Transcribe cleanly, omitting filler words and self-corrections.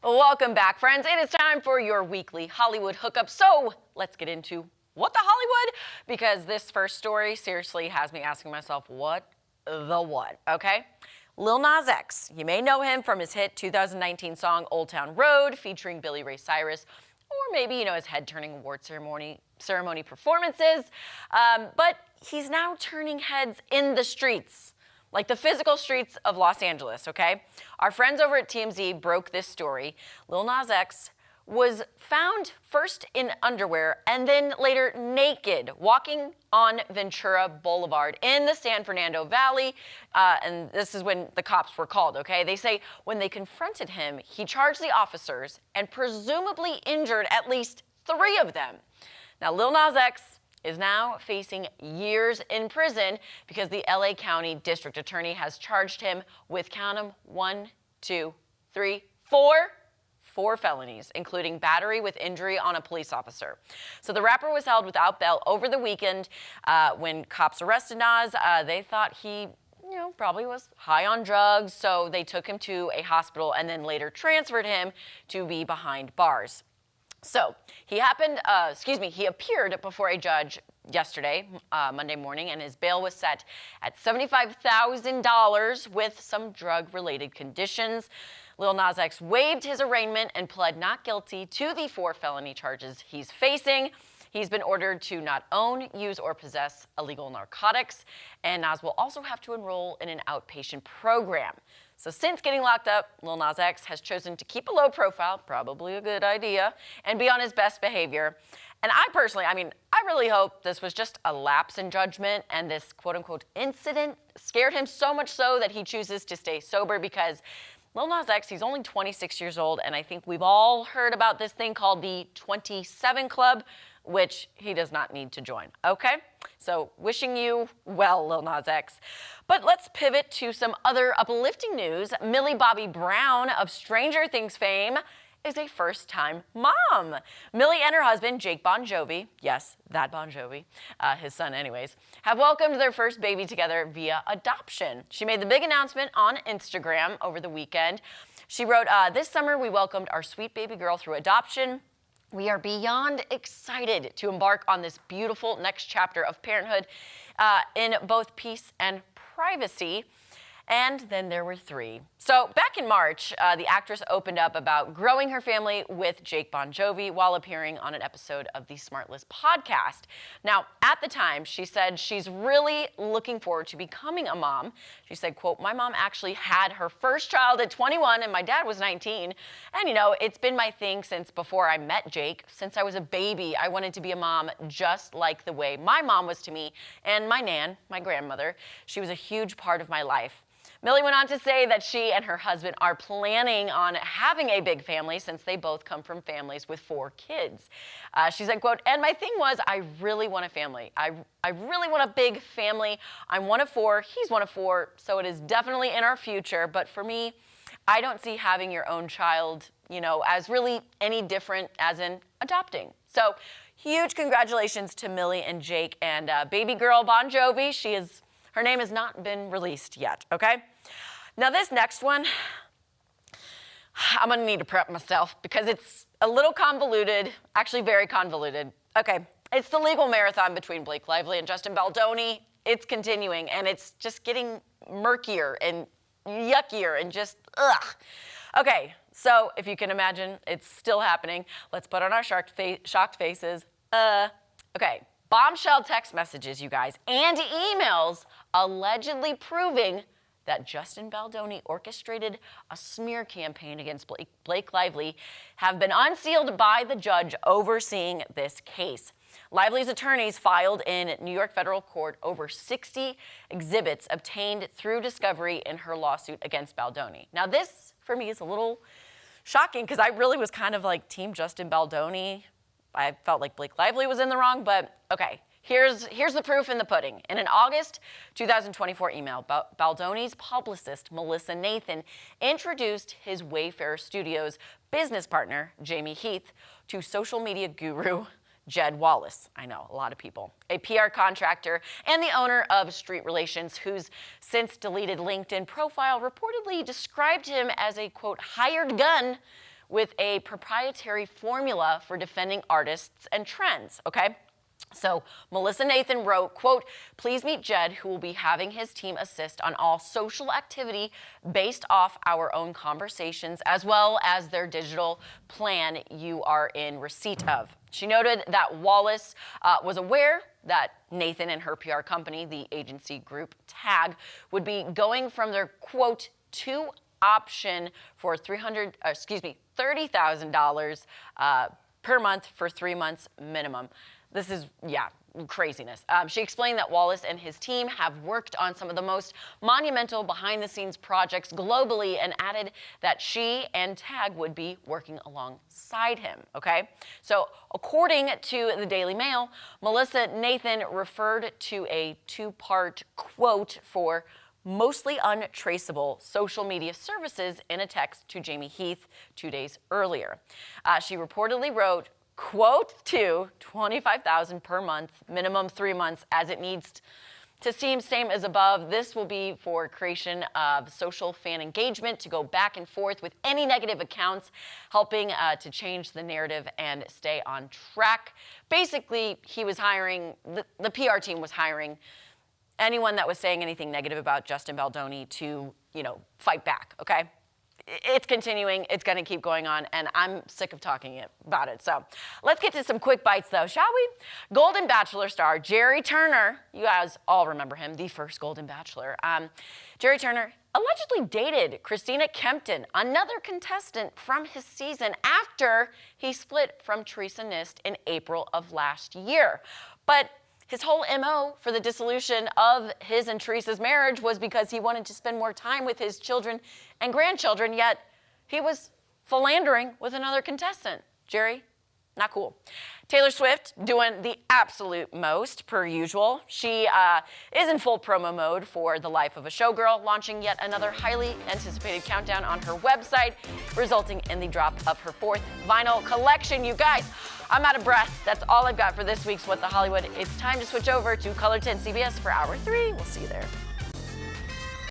Welcome back, friends. It is time for your weekly Hollywood hookup. So let's get into what the Hollywood, because this first story seriously has me asking myself, what the what, okay? Lil Nas X, you may know him from his hit 2019 song Old Town Road featuring Billy Ray Cyrus, or maybe, his head-turning award ceremony performances. But he's now turning heads in the streets, like the physical streets of Los Angeles, okay? Our friends over at TMZ broke this story. Lil Nas X was found first in underwear and then later naked, walking on Ventura Boulevard in the San Fernando Valley. And this is when the cops were called, okay? They say when they confronted him, he charged the officers and presumably injured at least 3 of them. Now, Lil Nas X is now facing years in prison because the LA County District Attorney has charged him with, count 'em, 1, 2, 3, 4 felonies, including battery with injury on a police officer. So the rapper was held without bail over the weekend. When cops arrested Nas, they thought he probably was high on drugs, so they took him to a hospital and then later transferred him to be behind bars. So he appeared before a judge yesterday, Monday morning, and his bail was set at $75,000 with some drug-related conditions. Lil Nas X waived his arraignment and pled not guilty to the 4 felony charges he's facing. He's been ordered to not own, use, or possess illegal narcotics, and Nas will also have to enroll in an outpatient program. So since getting locked up, Lil Nas X has chosen to keep a low profile, probably a good idea, and be on his best behavior. And I personally, I really hope this was just a lapse in judgment and this quote-unquote incident scared him so much so that he chooses to stay sober, because Lil Nas X, he's only 26 years old, and I think we've all heard about this thing called the 27 Club, which he does not need to join, okay? So wishing you well, Lil Nas X. But let's pivot to some other uplifting news. Millie Bobbie Brown of Stranger Things fame is a first-time mom. Millie and her husband, Jake Bon Jovi, yes, that Bon Jovi, his son anyways, have welcomed their first baby together via adoption. She made the big announcement on Instagram over the weekend. She wrote, "This summer we welcomed our sweet baby girl through adoption. We are beyond excited to embark on this beautiful next chapter of parenthood in both peace and privacy." And then there were 3. So back in March, the actress opened up about growing her family with Jake Bon Jovi while appearing on an episode of the Smartless podcast. Now, at the time, she said she's really looking forward to becoming a mom. She said, quote, "My mom actually had her first child at 21 and my dad was 19. And it's been my thing since before I met Jake. Since I was a baby, I wanted to be a mom just like the way my mom was to me. And my nan, my grandmother, she was a huge part of my life." Millie went on to say that she and her husband are planning on having a big family since they both come from families with 4 kids. She said, quote, "And my thing was, I really want a family. I really want a big family. I'm one of 4, he's one of 4, so it is definitely in our future. But for me, I don't see having your own child, as really any different as in adopting." So huge congratulations to Millie and Jake and baby girl Bon Jovi. Her name has not been released yet, okay? Now this next one, I'm gonna need to prep myself because it's a little convoluted, actually very convoluted. Okay, it's the legal marathon between Blake Lively and Justin Baldoni. It's continuing and it's just getting murkier and yuckier and just ugh. Okay, so if you can imagine, it's still happening. Let's put on our shocked faces. Okay. Bombshell text messages, you guys, and emails allegedly proving that Justin Baldoni orchestrated a smear campaign against Blake Lively have been unsealed by the judge overseeing this case. Lively's attorneys filed in New York federal court over 60 exhibits obtained through discovery in her lawsuit against Baldoni. Now this, for me, is a little shocking because I really was kind of like Team Justin Baldoni. I felt like Blake Lively was in the wrong, but okay, here's the proof in the pudding. In an August 2024 email, Baldoni's publicist, Melissa Nathan, introduced his Wayfarer Studios business partner, Jamie Heath, to social media guru Jed Wallace. I know, a lot of people. A PR contractor and the owner of Street Relations, whose since deleted LinkedIn profile reportedly described him as a, quote, hired gun with a proprietary formula for defending artists and trends, okay? So Melissa Nathan wrote, quote, "Please meet Jed, who will be having his team assist on all social activity based off our own conversations, as well as their digital plan you are in receipt of." She noted that Wallace was aware that Nathan and her PR company, the agency group TAG, would be going from their, quote, "two option for $30,000 per month for 3 months minimum." This is, craziness. She explained that Wallace and his team have worked on some of the most monumental behind-the-scenes projects globally, and added that she and TAG would be working alongside him, okay? So according to the Daily Mail, Melissa Nathan referred to a two-part quote for mostly untraceable social media services in a text to Jamie Heath 2 days earlier. She reportedly wrote, quote, to $25,000 per month, minimum 3 months, as it needs to seem same as above. This will be for creation of social fan engagement to go back and forth with any negative accounts, helping to change the narrative and stay on track. Basically, he was hiring, the PR team was hiring anyone that was saying anything negative about Justin Baldoni to, fight back, okay? It's continuing, it's gonna keep going on, and I'm sick of talking about it. So let's get to some quick bites though, shall we? Golden Bachelor star Jerry Turner, you guys all remember him, the first Golden Bachelor. Jerry Turner allegedly dated Christina Kempton, another contestant from his season, after he split from Teresa Nist in April of last year. But his whole MO for the dissolution of his and Teresa's marriage was because he wanted to spend more time with his children and grandchildren, yet he was philandering with another contestant. Jerry, not cool. Taylor Swift doing the absolute most, per usual. She is in full promo mode for The Life of a Showgirl, launching yet another highly anticipated countdown on her website, resulting in the drop of her 4th vinyl collection. You guys, I'm out of breath. That's all I've got for this week's What the Hollywood. It's time to switch over to Color 10 CBS for Hour 3. We'll see you there.